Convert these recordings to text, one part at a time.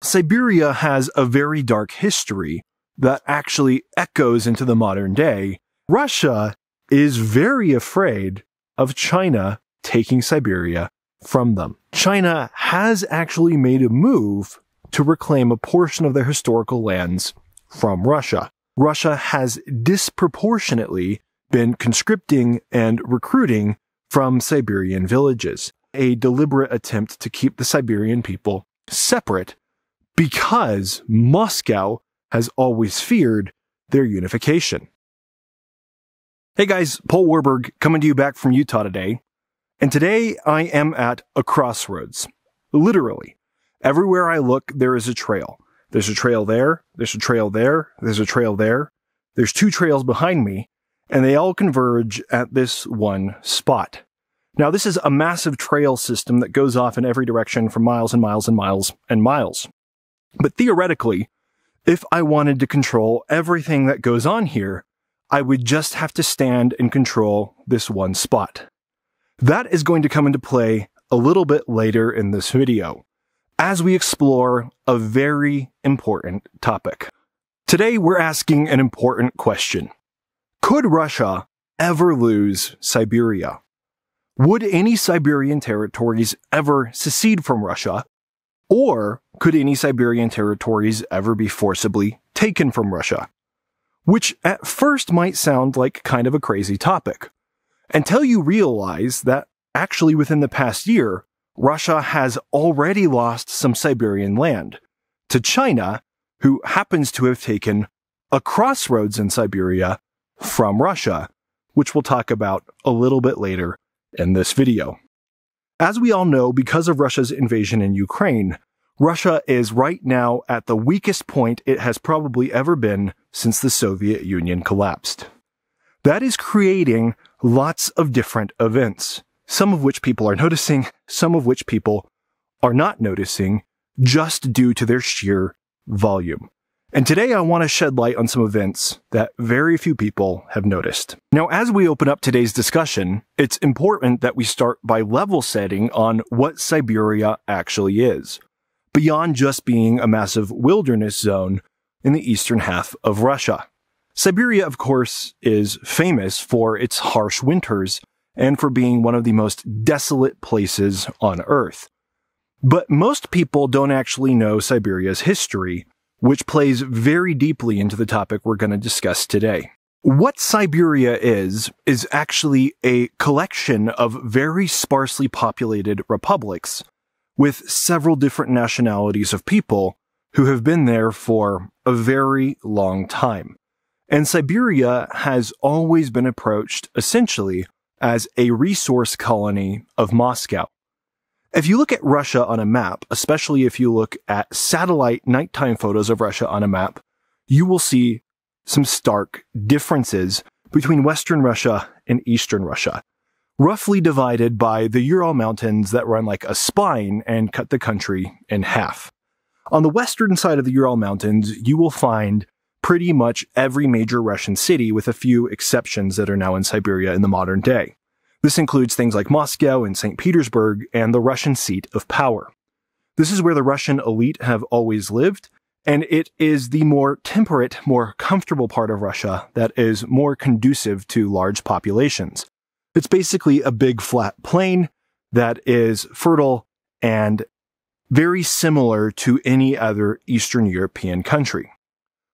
Siberia has a very dark history that actually echoes into the modern day. Russia is very afraid of China taking Siberia from them. China has actually made a move to reclaim a portion of their historical lands from Russia. Russia has disproportionately been conscripting and recruiting from Siberian villages, a deliberate attempt to keep the Siberian people separate because Moscow has always feared their unification. Hey guys, Paul Warburg coming to you back from Utah today. And today I am at a crossroads. Literally. Everywhere I look, there is a trail. There's a trail there, there's a trail there, there's a trail there. There's two trails behind me, and they all converge at this one spot. Now, this is a massive trail system that goes off in every direction for miles and miles and miles and miles. But theoretically, if I wanted to control everything that goes on here, I would just have to stand and control this one spot. That is going to come into play a little bit later in this video, as we explore a very important topic. Today, we're asking an important question. Could Russia ever lose Siberia? Would any Siberian territories ever secede from Russia? Or could any Siberian territories ever be forcibly taken from Russia? Which at first might sound like kind of a crazy topic, until you realize that actually within the past year, Russia has already lost some Siberian land to China, who happens to have taken a crossroads in Siberia from Russia, which we'll talk about a little bit later in this video. As we all know, because of Russia's invasion in Ukraine, Russia is right now at the weakest point it has probably ever been since the Soviet Union collapsed. That is creating lots of different events, some of which people are noticing, some of which people are not noticing, just due to their sheer volume. And today I want to shed light on some events that very few people have noticed. Now, as we open up today's discussion, it's important that we start by level setting on what Siberia actually is, beyond just being a massive wilderness zone in the eastern half of Russia. Siberia, of course, is famous for its harsh winters and for being one of the most desolate places on Earth. But most people don't actually know Siberia's history, which plays very deeply into the topic we're going to discuss today. What Siberia is actually a collection of very sparsely populated republics with several different nationalities of people who have been there for a very long time. And Siberia has always been approached essentially as a resource colony of Moscow. If you look at Russia on a map, especially if you look at satellite nighttime photos of Russia on a map, you will see some stark differences between Western Russia and Eastern Russia, roughly divided by the Ural Mountains that run like a spine and cut the country in half. On the western side of the Ural Mountains, you will find pretty much every major Russian city, with a few exceptions that are now in Siberia in the modern day. This includes things like Moscow and St. Petersburg and the Russian seat of power. This is where the Russian elite have always lived, and it is the more temperate, more comfortable part of Russia that is more conducive to large populations. It's basically a big flat plain that is fertile and very similar to any other Eastern European country.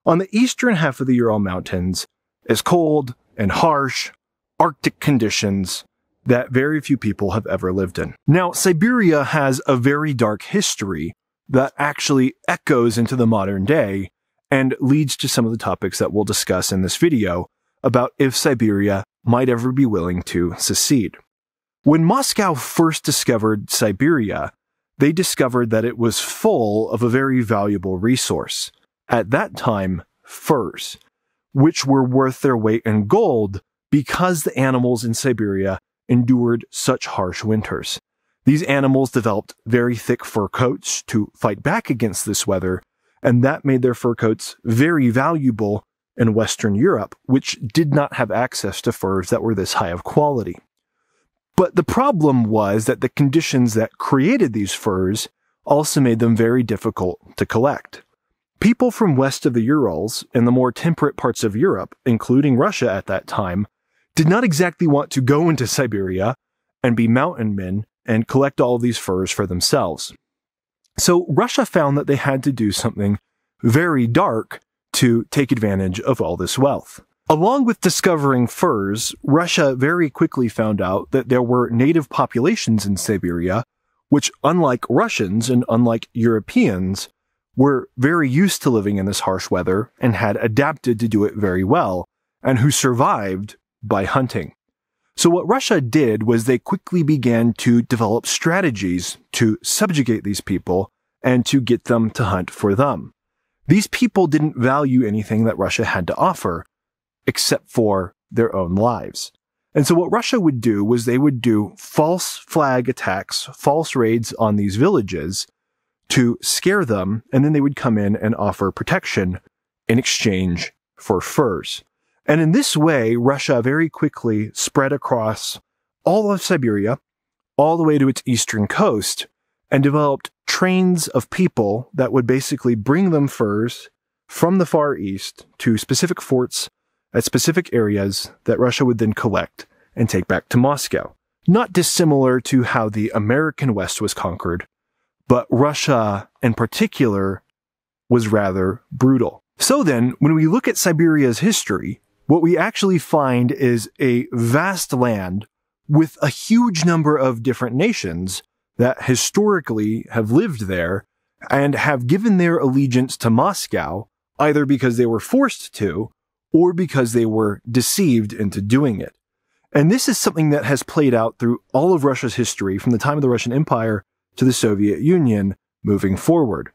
On the eastern half of the Ural Mountains is cold and harsh Arctic conditions that very few people have ever lived in. Now, Siberia has a very dark history that actually echoes into the modern day and leads to some of the topics that we'll discuss in this video about if Siberia might ever be willing to secede. When Moscow first discovered Siberia, they discovered that it was full of a very valuable resource. At that time, furs, which were worth their weight in gold because the animals in Siberia endured such harsh winters. These animals developed very thick fur coats to fight back against this weather, and that made their fur coats very valuable in Western Europe, which did not have access to furs that were this high of quality. But the problem was that the conditions that created these furs also made them very difficult to collect. People from west of the Urals and the more temperate parts of Europe, including Russia at that time, did not exactly want to go into Siberia and be mountain men and collect all of these furs for themselves. So Russia found that they had to do something very dark to take advantage of all this wealth. Along with discovering furs, Russia very quickly found out that there were native populations in Siberia, which, unlike Russians and unlike Europeans, were very used to living in this harsh weather and had adapted to do it very well, and who survived by hunting. So what Russia did was they quickly began to develop strategies to subjugate these people and to get them to hunt for them. These people didn't value anything that Russia had to offer, except for their own lives. And so what Russia would do was they would do false flag attacks, false raids on these villages to scare them, and then they would come in and offer protection in exchange for furs. And in this way, Russia very quickly spread across all of Siberia, all the way to its eastern coast, and developed trains of people that would basically bring them furs from the Far East to specific forts at specific areas that Russia would then collect and take back to Moscow. Not dissimilar to how the American West was conquered, but Russia in particular was rather brutal. So then, when we look at Siberia's history, what we actually find is a vast land with a huge number of different nations that historically have lived there and have given their allegiance to Moscow, either because they were forced to or because they were deceived into doing it. And this is something that has played out through all of Russia's history from the time of the Russian Empire to the Soviet Union moving forward,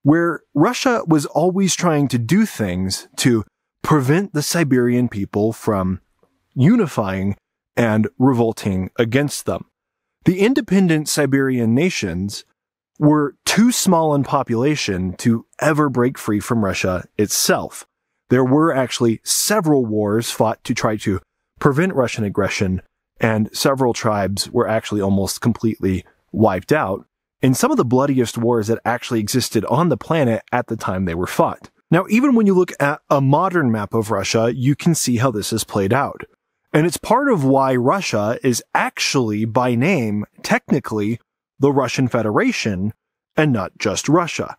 where Russia was always trying to do things to prevent the Siberian people from unifying and revolting against them. The independent Siberian nations were too small in population to ever break free from Russia itself. There were actually several wars fought to try to prevent Russian aggression, and several tribes were actually almost completely wiped out in some of the bloodiest wars that actually existed on the planet at the time they were fought. Now, even when you look at a modern map of Russia, you can see how this has played out. And it's part of why Russia is actually, by name, technically, the Russian Federation, and not just Russia.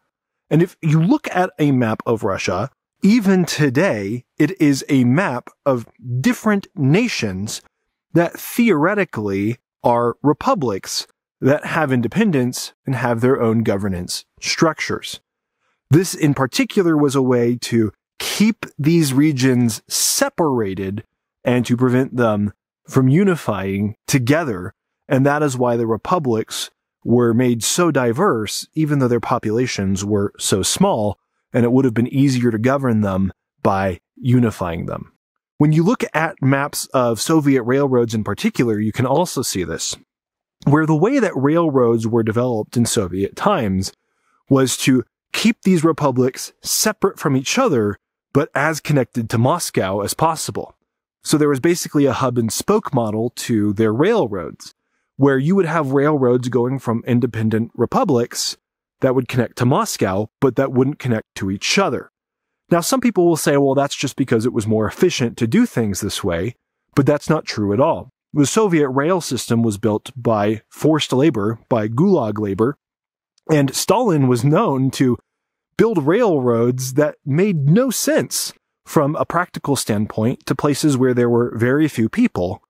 And if you look at a map of Russia, even today, it is a map of different nations that theoretically are republics that have independence and have their own governance structures. This in particular was a way to keep these regions separated and to prevent them from unifying together. And that is why the republics were made so diverse, even though their populations were so small, and it would have been easier to govern them by unifying them. When you look at maps of Soviet railroads in particular, you can also see this, where the way that railroads were developed in Soviet times was to keep these republics separate from each other, but as connected to Moscow as possible. So there was basically a hub and spoke model to their railroads, where you would have railroads going from independent republics that would connect to Moscow, but that wouldn't connect to each other. Now, some people will say, well, that's just because it was more efficient to do things this way, but that's not true at all. The Soviet rail system was built by forced labor, by gulag labor, and Stalin was known to build railroads that made no sense from a practical standpoint to places where there were very few people,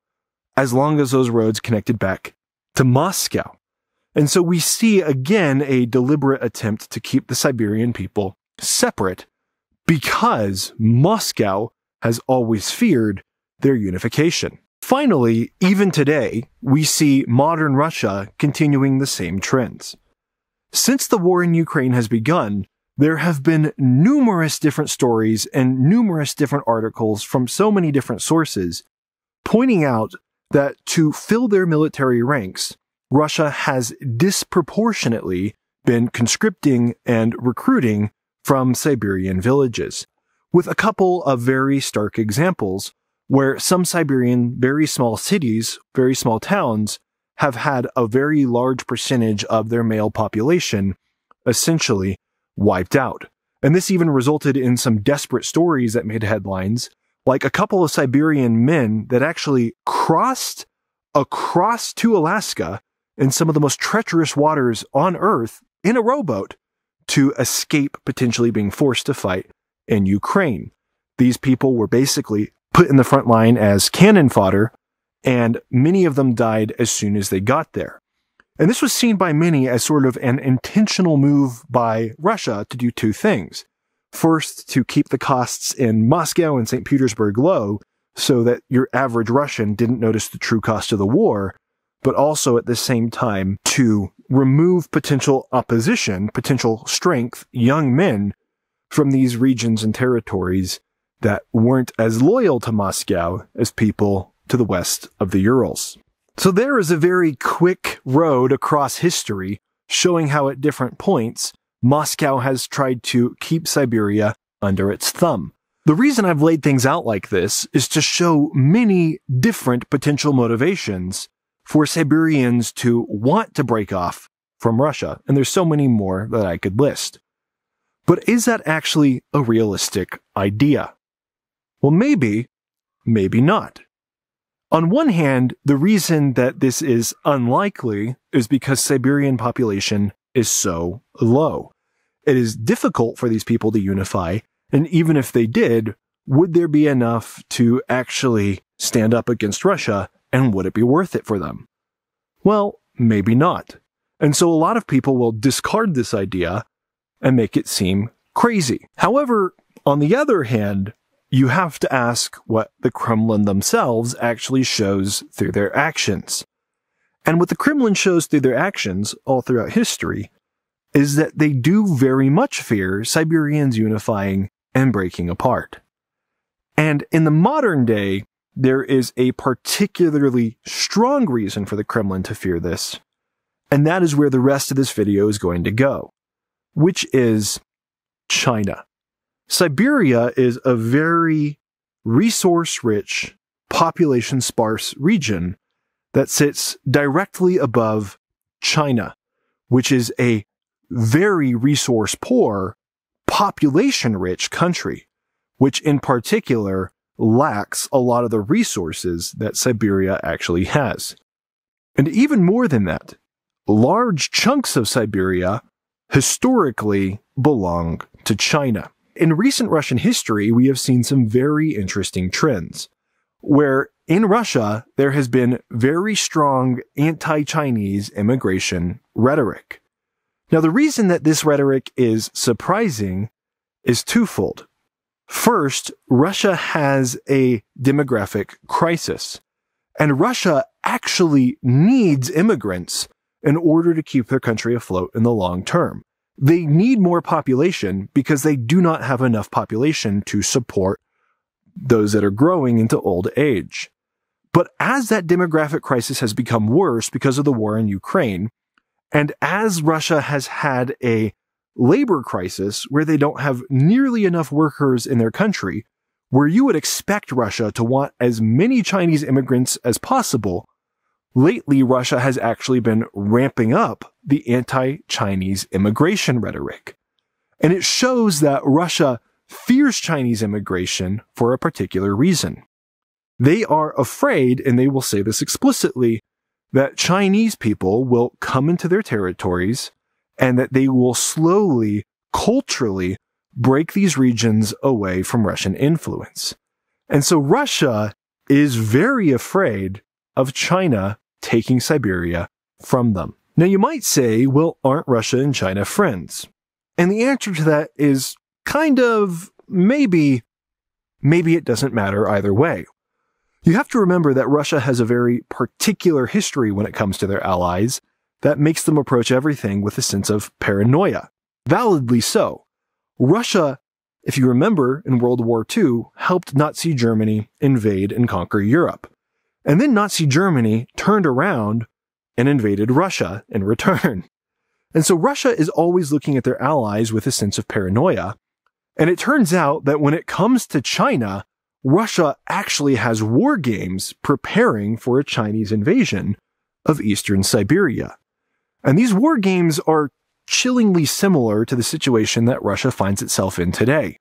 as long as those roads connected back to Moscow. And so we see again a deliberate attempt to keep the Siberian people separate because Moscow has always feared their unification. Finally, even today, we see modern Russia continuing the same trends. Since the war in Ukraine has begun, there have been numerous different stories and numerous different articles from so many different sources pointing out that to fill their military ranks, Russia has disproportionately been conscripting and recruiting from Siberian villages, with a couple of very stark examples where some Siberian very small cities, very small towns, have had a very large percentage of their male population essentially wiped out. And this even resulted in some desperate stories that made headlines, like a couple of Siberian men that actually crossed across to Alaska in some of the most treacherous waters on Earth in a rowboat to escape potentially being forced to fight in Ukraine. These people were basically put in the front line as cannon fodder, and many of them died as soon as they got there. And this was seen by many as sort of an intentional move by Russia to do two things. First, to keep the costs in Moscow and St. Petersburg low so that your average Russian didn't notice the true cost of the war, but also at the same time to remove potential opposition, potential strength, young men from these regions and territories that weren't as loyal to Moscow as people to the west of the Urals. So there is a very quick road across history showing how at different points Moscow has tried to keep Siberia under its thumb. The reason I've laid things out like this is to show many different potential motivations for Siberians to want to break off from Russia, and there's so many more that I could list. But is that actually a realistic idea? Well, maybe not. On one hand, the reason that this is unlikely is because Siberian population is so low. It is difficult for these people to unify, and even if they did, would there be enough to actually stand up against Russia, and would it be worth it for them? Well, maybe not. And so a lot of people will discard this idea and make it seem crazy. However, on the other hand, you have to ask what the Kremlin themselves actually shows through their actions. And what the Kremlin shows through their actions all throughout history is that they do very much fear Siberians unifying and breaking apart. And in the modern day, there is a particularly strong reason for the Kremlin to fear this, and that is where the rest of this video is going to go, which is China. Siberia is a very resource-rich, population-sparse region that sits directly above China, which is a very resource-poor, population-rich country, which in particular lacks a lot of the resources that Siberia actually has. And even more than that, large chunks of Siberia historically belong to China. In recent Russian history, we have seen some very interesting trends, where in Russia, there has been very strong anti-Chinese immigration rhetoric. Now, the reason that this rhetoric is surprising is twofold. First, Russia has a demographic crisis, and Russia actually needs immigrants in order to keep their country afloat in the long term. They need more population because they do not have enough population to support those that are growing into old age. But as that demographic crisis has become worse because of the war in Ukraine, and as Russia has had a labor crisis where they don't have nearly enough workers in their country, where you would expect Russia to want as many Chinese immigrants as possible, lately Russia has actually been ramping up the anti-Chinese immigration rhetoric. And it shows that Russia fears Chinese immigration for a particular reason. They are afraid, and they will say this explicitly, that Chinese people will come into their territories and that they will slowly, culturally, break these regions away from Russian influence. And so Russia is very afraid of China taking Siberia from them. Now you might say, well, aren't Russia and China friends? And the answer to that is kind of maybe it doesn't matter either way. You have to remember that Russia has a very particular history when it comes to their allies that makes them approach everything with a sense of paranoia. Validly so. Russia, if you remember, in World War II, helped Nazi Germany invade and conquer Europe. And then Nazi Germany turned around and invaded Russia in return. And so Russia is always looking at their allies with a sense of paranoia. And it turns out that when it comes to China, Russia actually has war games preparing for a Chinese invasion of eastern Siberia. And these war games are chillingly similar to the situation that Russia finds itself in today.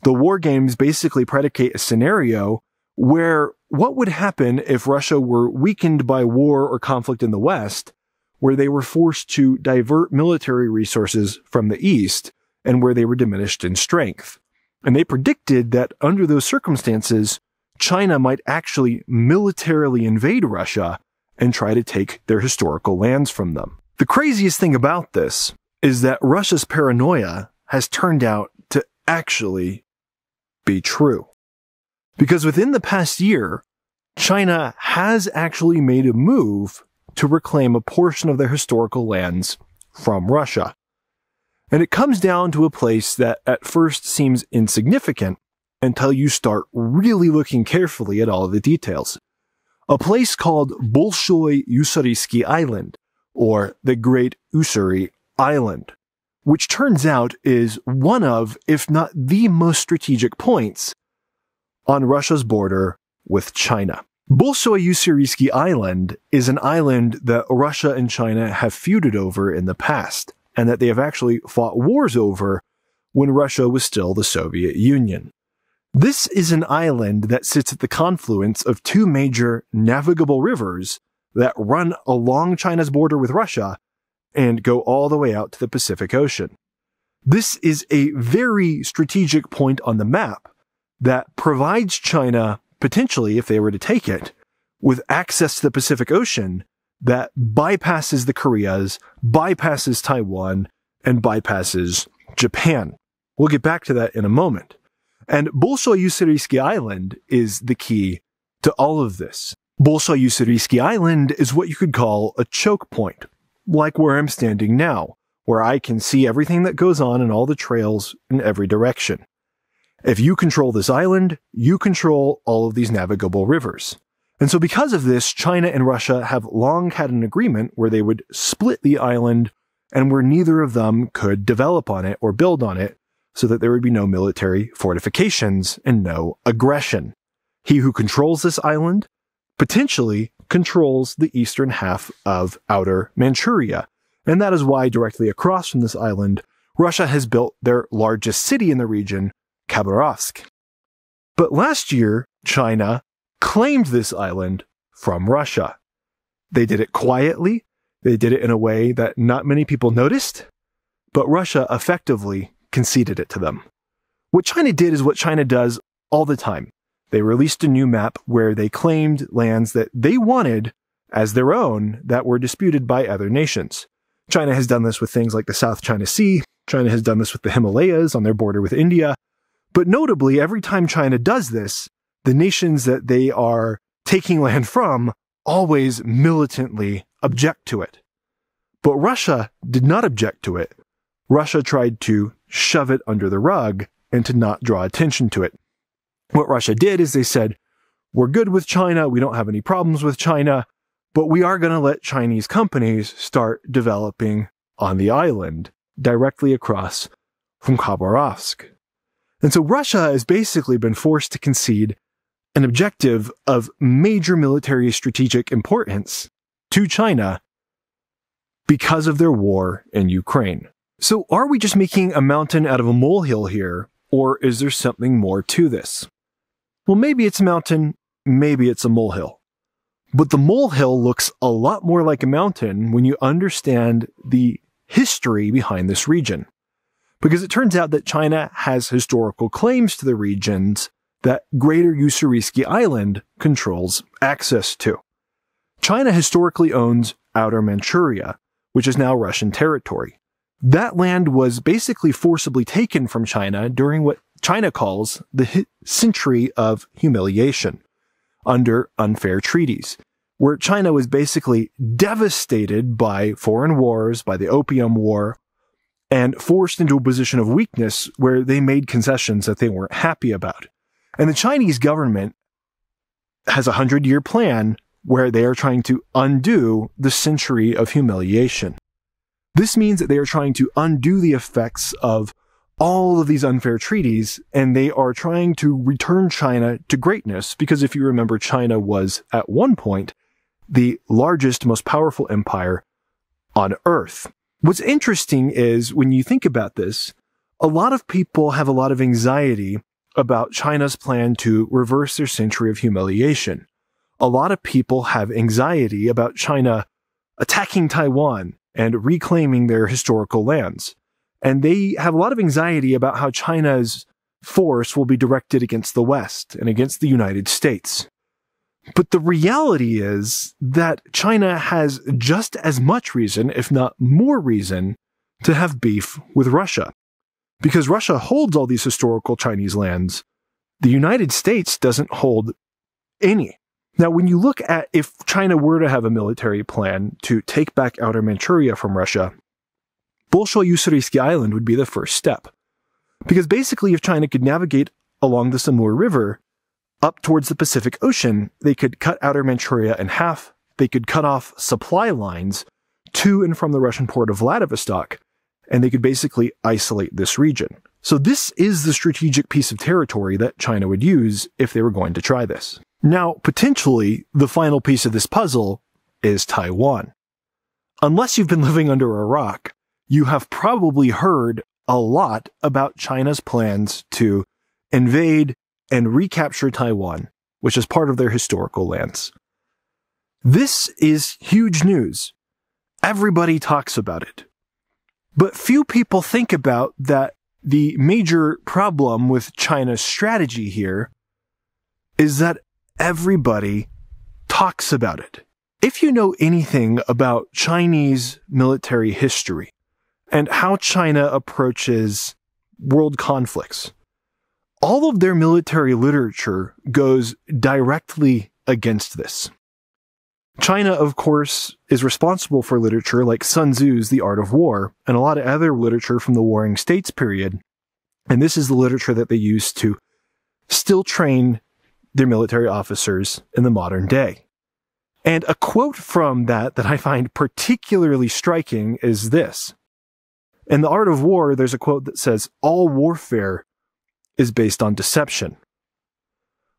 The war games basically predicate a scenario where what would happen if Russia were weakened by war or conflict in the West, where they were forced to divert military resources from the East and where they were diminished in strength. And they predicted that under those circumstances, China might actually militarily invade Russia and try to take their historical lands from them. The craziest thing about this is that Russia's paranoia has turned out to actually be true. Because within the past year, China has actually made a move to reclaim a portion of their historical lands from Russia. And it comes down to a place that at first seems insignificant until you start really looking carefully at all of the details. A place called Bolshoi Ussuriysky Island, or the Great Ussuri Island, which turns out is one of, if not the most strategic points on Russia's border with China. Bolshoi Ussuriysky Island is an island that Russia and China have feuded over in the past, and that they have actually fought wars over when Russia was still the Soviet Union. This is an island that sits at the confluence of two major navigable rivers that run along China's border with Russia and go all the way out to the Pacific Ocean. This is a very strategic point on the map that provides China, potentially, if they were to take it, with access to the Pacific Ocean that bypasses the Koreas, bypasses Taiwan, and bypasses Japan. We'll get back to that in a moment. And Bolshoi Ussuriysky Island is the key to all of this. Bolshoi Ussuriysky Island is what you could call a choke point, like where I'm standing now, where I can see everything that goes on and all the trails in every direction. If you control this island, you control all of these navigable rivers. And so because of this, China and Russia have long had an agreement where they would split the island and where neither of them could develop on it or build on it so that there would be no military fortifications and no aggression. He who controls this island potentially controls the eastern half of outer Manchuria. And that is why directly across from this island, Russia has built their largest city in the region, Khabarovsk. But last year, China claimed this island from Russia. They did it quietly. They did it in a way that not many people noticed, but Russia effectively conceded it to them. What China did is what China does all the time. They released a new map where they claimed lands that they wanted as their own that were disputed by other nations. China has done this with things like the South China Sea. China has done this with the Himalayas on their border with India. But notably, every time China does this, the nations that they are taking land from always militantly object to it. But Russia did not object to it. Russia tried to shove it under the rug and to not draw attention to it. What Russia did is they said, we're good with China, we don't have any problems with China, but we are going to let Chinese companies start developing on the island directly across from Khabarovsk. And so Russia has basically been forced to concede an objective of major military strategic importance to China because of their war in Ukraine. So are we just making a mountain out of a molehill here, or is there something more to this? Well, maybe it's a mountain, maybe it's a molehill. But the molehill looks a lot more like a mountain when you understand the history behind this region. Because it turns out that China has historical claims to the regions that Greater Ussuriysky Island controls access to. China historically owns Outer Manchuria, which is now Russian territory. That land was basically forcibly taken from China during what China calls the century of humiliation under unfair treaties, where China was basically devastated by foreign wars, by the Opium War, and forced into a position of weakness where they made concessions that they weren't happy about. And the Chinese government has a 100-year plan where they are trying to undo the century of humiliation. This means that they are trying to undo the effects of all of these unfair treaties, and they are trying to return China to greatness, because if you remember, China was at one point the largest, most powerful empire on Earth. What's interesting is when you think about this, a lot of people have a lot of anxiety about China's plan to reverse their century of humiliation. A lot of people have anxiety about China attacking Taiwan and reclaiming their historical lands. And they have a lot of anxiety about how China's force will be directed against the West and against the United States. But the reality is that China has just as much reason, if not more reason, to have beef with Russia. Because Russia holds all these historical Chinese lands, the United States doesn't hold any. Now, when you look at if China were to have a military plan to take back Outer Manchuria from Russia, Bolshoy-Ussuriysky Island would be the first step. Because basically, if China could navigate along the Amur River up towards the Pacific Ocean, they could cut Outer Manchuria in half, they could cut off supply lines to and from the Russian port of Vladivostok, and they could basically isolate this region. So this is the strategic piece of territory that China would use if they were going to try this. Now, potentially, the final piece of this puzzle is Taiwan. Unless you've been living under a rock, you have probably heard a lot about China's plans to invade and recapture Taiwan, which is part of their historical lands. This is huge news. Everybody talks about it. But few people think about that the major problem with China's strategy here is that everybody talks about it. If you know anything about Chinese military history and how China approaches world conflicts, all of their military literature goes directly against this. China, of course, is responsible for literature like Sun Tzu's The Art of War and a lot of other literature from the Warring States period. And this is the literature that they use to still train their military officers in the modern day. And a quote from that I find particularly striking is this. In The Art of War, there's a quote that says, "All warfare is based on deception.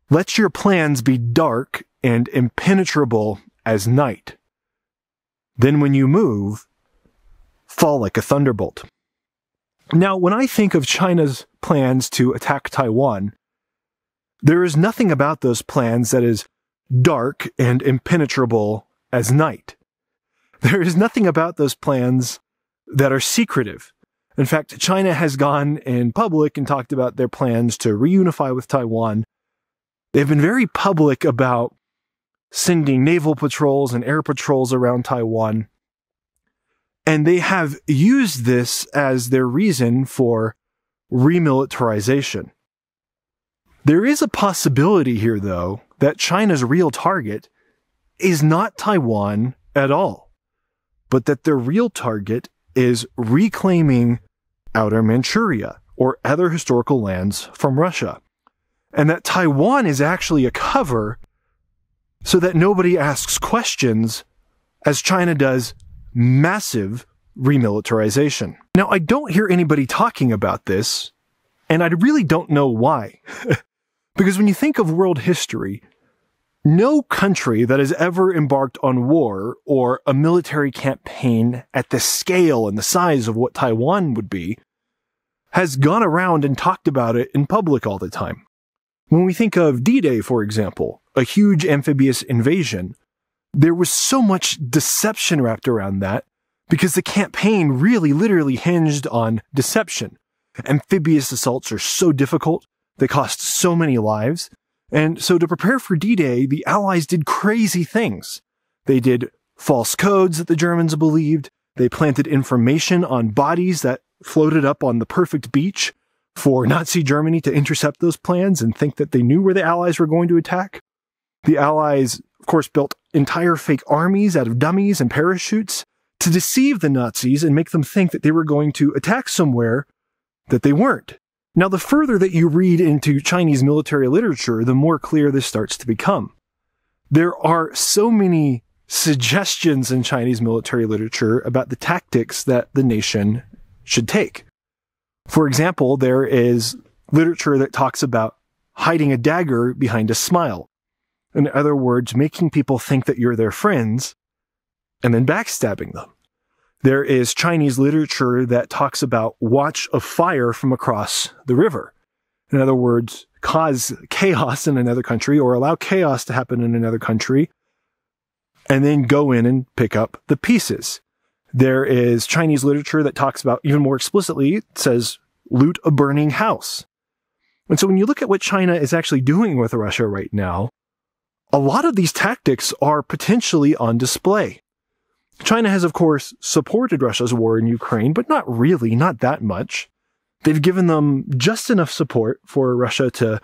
Let your plans be dark and impenetrable as night. Then when you move, fall like a thunderbolt." Now, when I think of China's plans to attack Taiwan, there is nothing about those plans that is dark and impenetrable as night. There is nothing about those plans that are secretive. In fact, China has gone in public and talked about their plans to reunify with Taiwan. They've been very public about sending naval patrols and air patrols around Taiwan. And they have used this as their reason for remilitarization. There is a possibility here, though, that China's real target is not Taiwan at all, but that their real target is reclaiming Outer Manchuria or other historical lands from Russia. And that Taiwan is actually a cover so that nobody asks questions as China does massive remilitarization. Now, I don't hear anybody talking about this, and I really don't know why. Because when you think of world history, no country that has ever embarked on war or a military campaign at the scale and the size of what Taiwan would be has gone around and talked about it in public all the time. When we think of D-Day, for example, a huge amphibious invasion, there was so much deception wrapped around that because the campaign really literally hinged on deception. Amphibious assaults are so difficult, they cost so many lives, and so to prepare for D-Day, the Allies did crazy things. They did false codes that the Germans believed, they planted information on bodies that floated up on the perfect beach for Nazi Germany to intercept those plans and think that they knew where the Allies were going to attack. The Allies, of course, built entire fake armies out of dummies and parachutes to deceive the Nazis and make them think that they were going to attack somewhere that they weren't. Now, the further that you read into Chinese military literature, the more clear this starts to become. There are so many suggestions in Chinese military literature about the tactics that the nation should take. For example, there is literature that talks about hiding a dagger behind a smile. In other words, making people think that you're their friends and then backstabbing them. There is Chinese literature that talks about watch a fire from across the river. In other words, cause chaos in another country or allow chaos to happen in another country and then go in and pick up the pieces. There is Chinese literature that talks about, even more explicitly, it says, loot a burning house. And so when you look at what China is actually doing with Russia right now, a lot of these tactics are potentially on display. China has, of course, supported Russia's war in Ukraine, but not really, not that much. They've given them just enough support for Russia to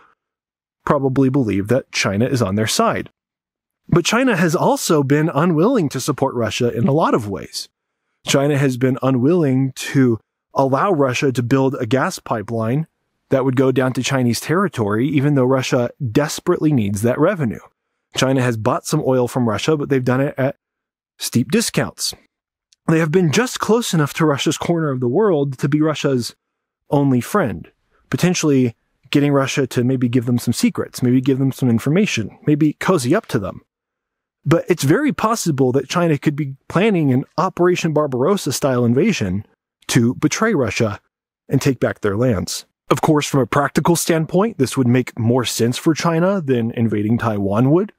probably believe that China is on their side. But China has also been unwilling to support Russia in a lot of ways. China has been unwilling to allow Russia to build a gas pipeline that would go down to Chinese territory, even though Russia desperately needs that revenue. China has bought some oil from Russia, but they've done it at steep discounts. They have been just close enough to Russia's corner of the world to be Russia's only friend, potentially getting Russia to maybe give them some secrets, maybe give them some information, maybe cozy up to them. But it's very possible that China could be planning an Operation Barbarossa-style invasion to betray Russia and take back their lands. Of course, from a practical standpoint, this would make more sense for China than invading Taiwan would.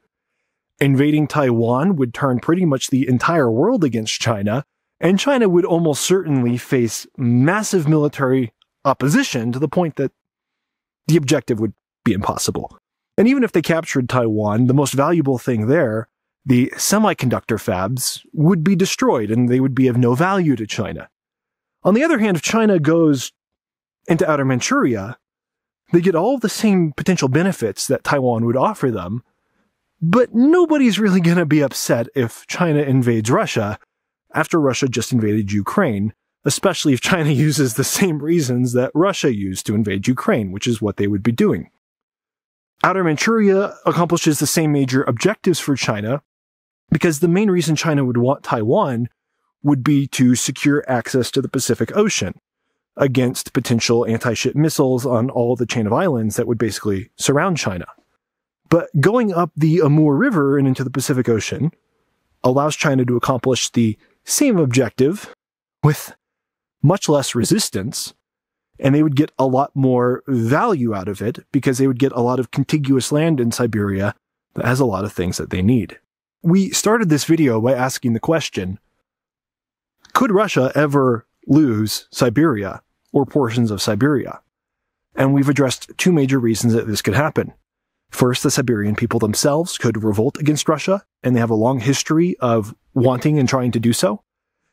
Invading Taiwan would turn pretty much the entire world against China, and China would almost certainly face massive military opposition to the point that the objective would be impossible. And even if they captured Taiwan, the most valuable thing there, the semiconductor fabs, would be destroyed and they would be of no value to China. On the other hand, if China goes into outer Manchuria, they get all the same potential benefits that Taiwan would offer them, but nobody's really going to be upset if China invades Russia after Russia just invaded Ukraine, especially if China uses the same reasons that Russia used to invade Ukraine, which is what they would be doing. Outer Manchuria accomplishes the same major objectives for China because the main reason China would want Taiwan would be to secure access to the Pacific Ocean against potential anti-ship missiles on all the chain of islands that would basically surround China. But going up the Amur River and into the Pacific Ocean allows China to accomplish the same objective with much less resistance, and they would get a lot more value out of it because they would get a lot of contiguous land in Siberia that has a lot of things that they need. We started this video by asking the question, could Russia ever lose Siberia or portions of Siberia? And we've addressed two major reasons that this could happen. First, the Siberian people themselves could revolt against Russia, and they have a long history of wanting and trying to do so.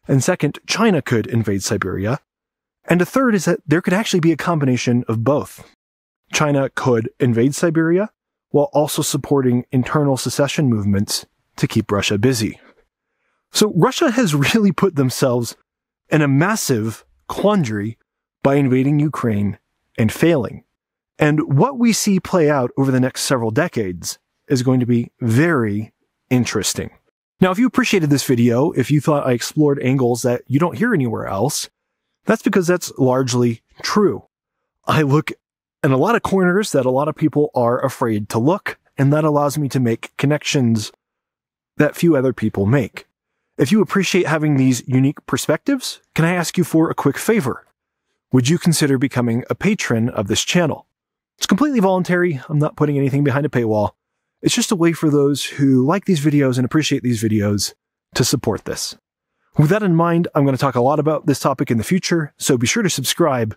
And second, China could invade Siberia. And a third is that there could actually be a combination of both. China could invade Siberia while also supporting internal secession movements to keep Russia busy. So Russia has really put themselves in a massive quandary by invading Ukraine and failing. And what we see play out over the next several decades is going to be very interesting. Now, if you appreciated this video, if you thought I explored angles that you don't hear anywhere else, that's because that's largely true. I look in a lot of corners that a lot of people are afraid to look, and that allows me to make connections that few other people make. If you appreciate having these unique perspectives, can I ask you for a quick favor? Would you consider becoming a patron of this channel? It's completely voluntary. I'm not putting anything behind a paywall. It's just a way for those who like these videos and appreciate these videos to support this. With that in mind, I'm going to talk a lot about this topic in the future, so be sure to subscribe,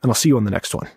and I'll see you on the next one.